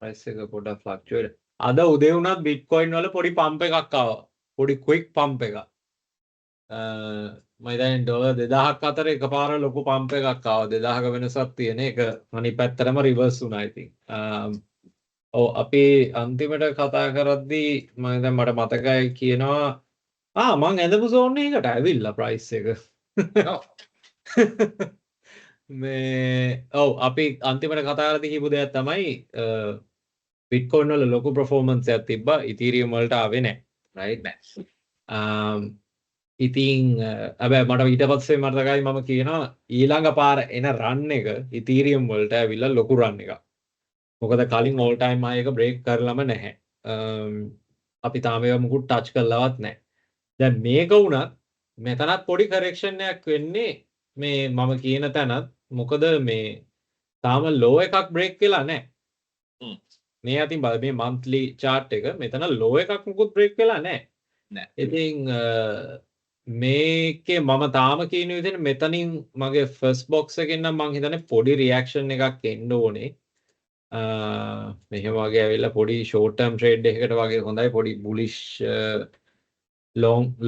Price එක පොඩ්ඩක් ෆ්ලක්චුවේට්. අද උදේ වුණත් බිට්කොයින් වල පොඩි පම්ප් එකක් ආවා. පොඩි ක්වික් පම්ප් එකක්. මම දැන් ඩොලර් 2000ක් අතර එකපාර ලොකු පම්ප් එකක් ආවා. 2000ක වෙනසක් තියෙන එක අනිත් පැත්තටම රිවර්ස් වුණා ඉතින්. ඔව් අපි අන්තිමට කතා කරද්දී මම දැන් මට මතකයි කියනවා මං ඇඳපු සෝන් එකකට ඇවිල්ලා ප්‍රයිස් එක. ඔව් අපි අන්තිමට කතා කරද්දී කියපු දෙයක් තමයි බිට්කොයින් වල ලොකු පර්ෆෝමන්ස් එකක් තිබ්බා. ඉතීරියම් වලට ආවේ නැහැ. රයිට්. ඉතින් හැබැයි මට ඊට පස්සේ මතකයි මම කියනවා ඊළඟ පාර එන රන් එක ඉතීරියම් වලට ඇවිල්ලා ලොකු රන් එකක්. මොකද කලින් ඕල් ටයිම් හයි එක බ්‍රේක් කරලම නැහැ. අපි තාම ඒවා මුකුත් ටච් කරලවත් නැහැ. දැන් මේක වුණත් මෙතනත් පොඩි කරෙක්ෂන් එකක් වෙන්නේ මේ මම කියන තැනත්. මොකද මේ තාම ලෝ එකක් බ්‍රේක් වෙලා නැහැ. මේ අතින් බල මේ මන්ත්ලි chart එක මෙතන ලෝ එකක් මුකුත් බ්‍රේක් වෙලා නැහැ. ඉතින් මේකේ මම තාම කියන විදිහට මෙතනින් මගේ ෆස්ට් බොක්ස් එකෙන් නම් මං හිතන්නේ පොඩි රියැක්ෂන් එකක් එන්න ඕනේ. මෙහෙම වගේ ඇවිල්ලා පොඩි ෂෝට් ටර්ම් ට්‍රේඩ් එකකට වගේ හොඳයි පොඩි බුලිෂ්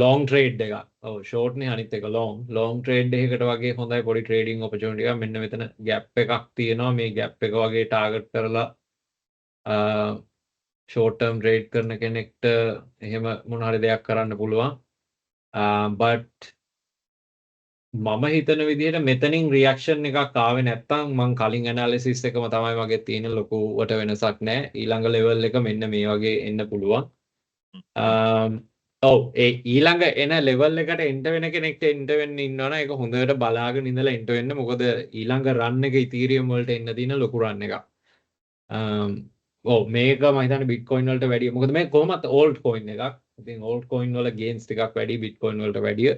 ලොං ට්‍රේඩ් එකක්. ඔව් ෂෝට් නේ අනිත් එක ලොං ට්‍රේඩ් එකකට වගේ හොඳයි පොඩි ට්‍රේඩින් ඔපචුනිටි එකක්. මෙන්න මෙතන ગેප් එකක් තියෙනවා. මේ ගැප් එක වගේ ටාගට් කරලා ෂෝට් ටර්ම් ට්‍රේඩ් කරන කෙනෙක්ට එහෙම මොන හරි දෙයක් කරන්න පුළුවන්. බට් මම හිතන විදිහට මෙතනින් රියැක්ෂන් එකක් ආවේ නැත්තම් මං කලින් ඇනාලිසිස් එකම තමයි මගේ තියෙන ලොකුවට වෙනසක් නැහැ. ඊළඟ ලෙවල් එක මෙන්න මේ වගේ එන්න පුළුවන්. ඔව් ඒ ඊළඟ එන ලෙවල් එකට එන්ටර් වෙන කෙනෙක්ට එන්ටර් වෙන්න ඉන්නවනම් ඒක හොඳට බලාගෙන ඉඳලා එන්ටර් වෙන්න. මොකද ඊළඟ රන් එක ඉතීරියම් වලට එන්න තියෙන ලොකු රන් එකක්. ඔව් මේක මම හිතන්නේ බිට්කොයින් වලට වැඩිය. මොකද මේ කොහොමත් ඕල්ට් කොයින් එකක්. ඉතින් ඕල්ට් කොයින් වල ගේන්ස් ටිකක් වැඩි බිට්කොයින් වලට වැඩිය.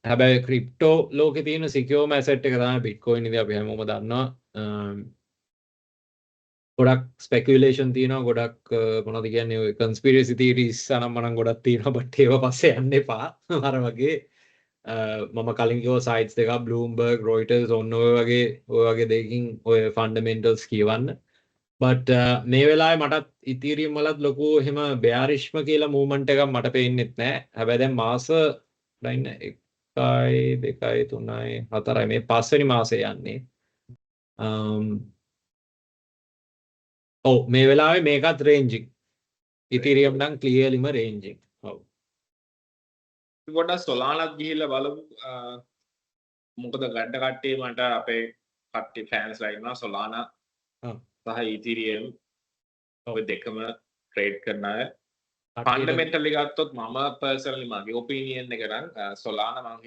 හැබැයි ක්‍රිප්ටෝ ලෝකේ තියෙන සිකියෝර්ම ඇසෙට් එක තමයි බිට්කොයින් ඉතින් අපි හැමෝම දන්නවා. ගොඩක් ස්පෙකියුලේෂන් තියෙනවා ගොඩක් මොනවද කියන්නේ ඔය කන්ස්පිරසි තියරිස් අනම්මනම් ගොඩක් තියෙනවා බට් ඒවා පස්සේ යන්න එපා. අර වගේ මම කලින් කිව්ව සයිට්ස් දෙකක් බ්ලූම්බර්ග් රොයිටර්ස් ඔන්න ඔය වගේ දෙකකින් ඔය ෆන්ඩමෙන්ටල්ස් කියවන්න. බට් මේ වෙලාවේ මටත් ඉතීරියම් වලත් ලොකු එහෙම බෙයාරිෂ්ම කියලා මූවමන්ට් එකක් මට පේන්නෙත් නැහැ. හැබැයි දැන් මාස දැන් 1 2 3 4 මේ 5 වෙනි මාසේ යන්නේ. ඔව් මේ වෙලාවේ මේකත් රේන්ජින්. ඉතීරියම් නම් ක්ලියර්ලිම රේන්ජින්. ඔව්. පොඩ්ඩක් සොලානත් ගිහිල්ලා බලමු. මොකද ගඩ කට්ටිය මට අපේ කට්ටිය ෆෑන්ස්ලා ඉන්නවා සොලානා සහ ඉතීරියම් ඔය දෙකම ට්‍රේඩ් කරන අය. ෆන්ඩමෙන්ටලි ගත්තොත් මම පර්සනලි මගේ ඔපිනියන් එක නම් සොලානා මම